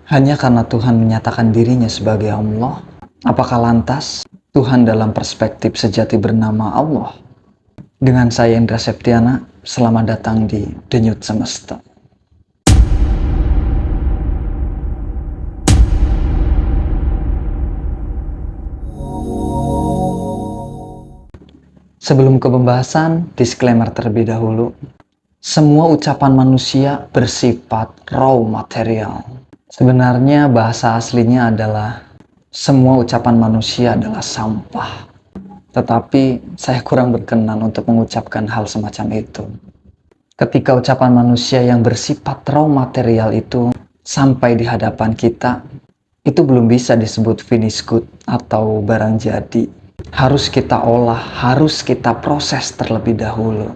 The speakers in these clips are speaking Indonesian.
Hanya karena Tuhan menyatakan dirinya sebagai Allah, apakah lantas Tuhan dalam perspektif sejati bernama Allah? Dengan saya Indra Septiana, selamat datang di Denyut Semesta. Sebelum ke pembahasan, disclaimer terlebih dahulu. Semua ucapan manusia bersifat raw material. Sebenarnya bahasa aslinya adalah semua ucapan manusia adalah sampah. Tetapi saya kurang berkenan untuk mengucapkan hal semacam itu. Ketika ucapan manusia yang bersifat raw material itu sampai di hadapan kita, itu belum bisa disebut finished good atau barang jadi. Harus kita olah, harus kita proses terlebih dahulu.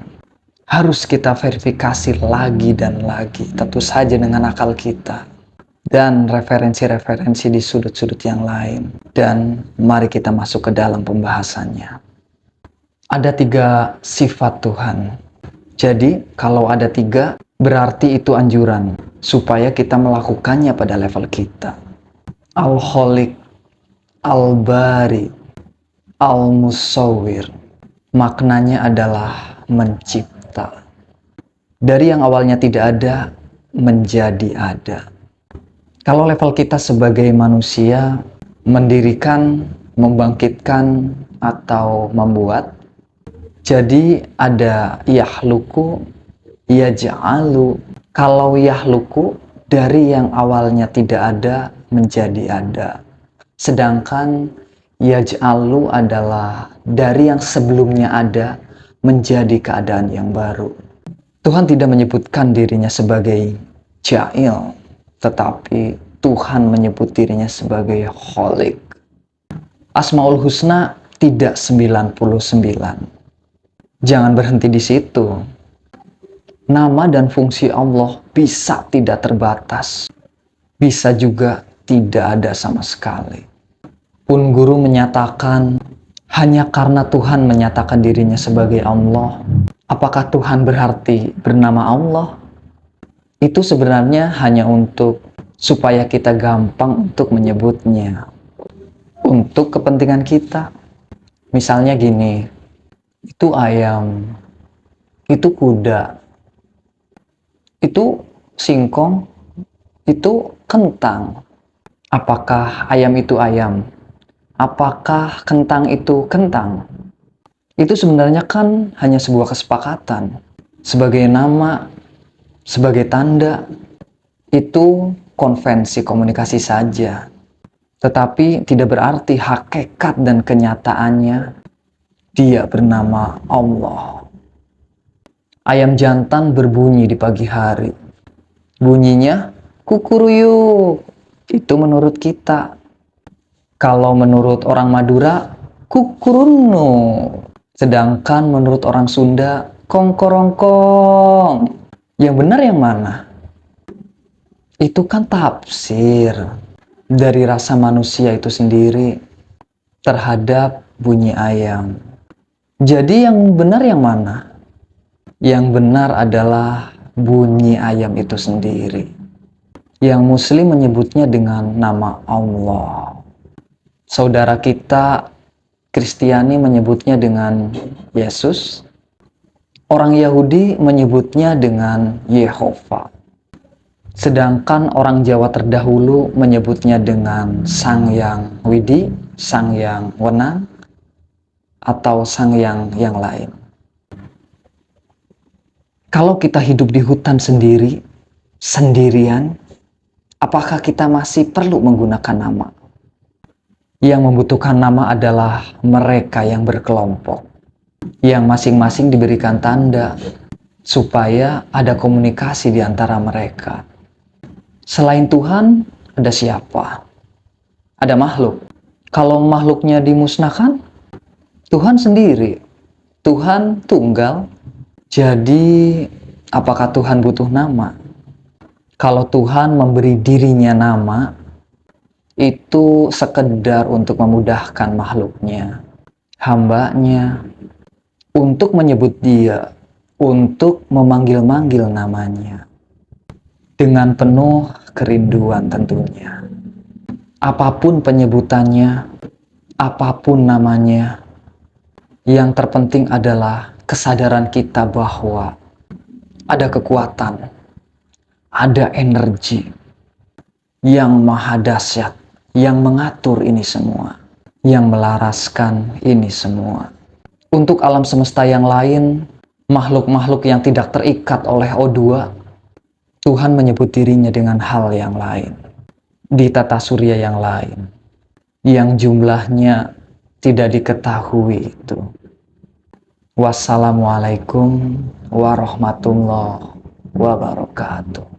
Harus kita verifikasi lagi dan lagi, tentu saja dengan akal kita. Dan referensi-referensi di sudut-sudut yang lain. Dan mari kita masuk ke dalam pembahasannya. Ada 3 sifat Tuhan. Jadi, kalau ada 3, berarti itu anjuran. Supaya kita melakukannya pada level kita. Al-Khaliq, Al-Bari, Al-Musawwir. Maknanya adalah mencipta. Dari yang awalnya tidak ada, menjadi ada. Kalau level kita sebagai manusia, mendirikan, membangkitkan, atau membuat, jadi ada yahluku, yaj'alu. Kalau yahluku, dari yang awalnya tidak ada, menjadi ada. Sedangkan yaj'alu adalah dari yang sebelumnya ada, menjadi keadaan yang baru. Tuhan tidak menyebutkan dirinya sebagai Ja'il, tetapi Tuhan menyebut dirinya sebagai Khaliq. Asmaul Husna tidak 99. Jangan berhenti di situ. Nama dan fungsi Allah bisa tidak terbatas. Bisa juga tidak ada sama sekali. Pun guru menyatakan, hanya karena Tuhan menyatakan dirinya sebagai Allah, apakah Tuhan berarti bernama Allah? Itu sebenarnya hanya untuk supaya kita gampang untuk menyebutnya. Untuk kepentingan kita. Misalnya gini, itu ayam, itu kuda, itu singkong, itu kentang. Apakah ayam itu ayam? Apakah kentang itu kentang? Itu sebenarnya kan hanya sebuah kesepakatan. Sebagai nama, sebagai tanda, itu konvensi komunikasi saja. Tetapi tidak berarti hakikat dan kenyataannya dia bernama Allah. Ayam jantan berbunyi di pagi hari. Bunyinya kukuruyuk. Itu menurut kita. Kalau menurut orang Madura, kukurunu. Sedangkan menurut orang Sunda, kongkorongkong. Yang benar yang mana? Itu kan tafsir dari rasa manusia itu sendiri terhadap bunyi ayam. Jadi yang benar yang mana? Yang benar adalah bunyi ayam itu sendiri. Yang Muslim menyebutnya dengan nama Allah. Saudara kita Kristiani menyebutnya dengan Yesus. Orang Yahudi menyebutnya dengan Yehova. Sedangkan orang Jawa terdahulu menyebutnya dengan Sang Yang Widi, Sang Yang Wenang, atau Sang yang lain. Kalau kita hidup di hutan sendiri, sendirian, apakah kita masih perlu menggunakan nama? Yang membutuhkan nama adalah mereka yang berkelompok, yang masing-masing diberikan tanda supaya ada komunikasi di antara mereka. Selain Tuhan, ada siapa? Ada makhluk. Kalau makhluknya dimusnahkan, Tuhan sendiri. Tuhan tunggal. Jadi, apakah Tuhan butuh nama? Kalau Tuhan memberi dirinya nama, itu sekedar untuk memudahkan makhluknya, hambanya, untuk menyebut dia, untuk memanggil-manggil namanya. Dengan penuh kerinduan tentunya. Apapun penyebutannya, apapun namanya, yang terpenting adalah kesadaran kita bahwa ada kekuatan, ada energi yang maha dahsyat, yang mengatur ini semua, yang melaraskan ini semua. Untuk alam semesta yang lain, makhluk-makhluk yang tidak terikat oleh O2, Tuhan menyebut dirinya dengan hal yang lain, di tata surya yang lain, yang jumlahnya tidak diketahui itu. Wassalamualaikum warahmatullahi wabarakatuh.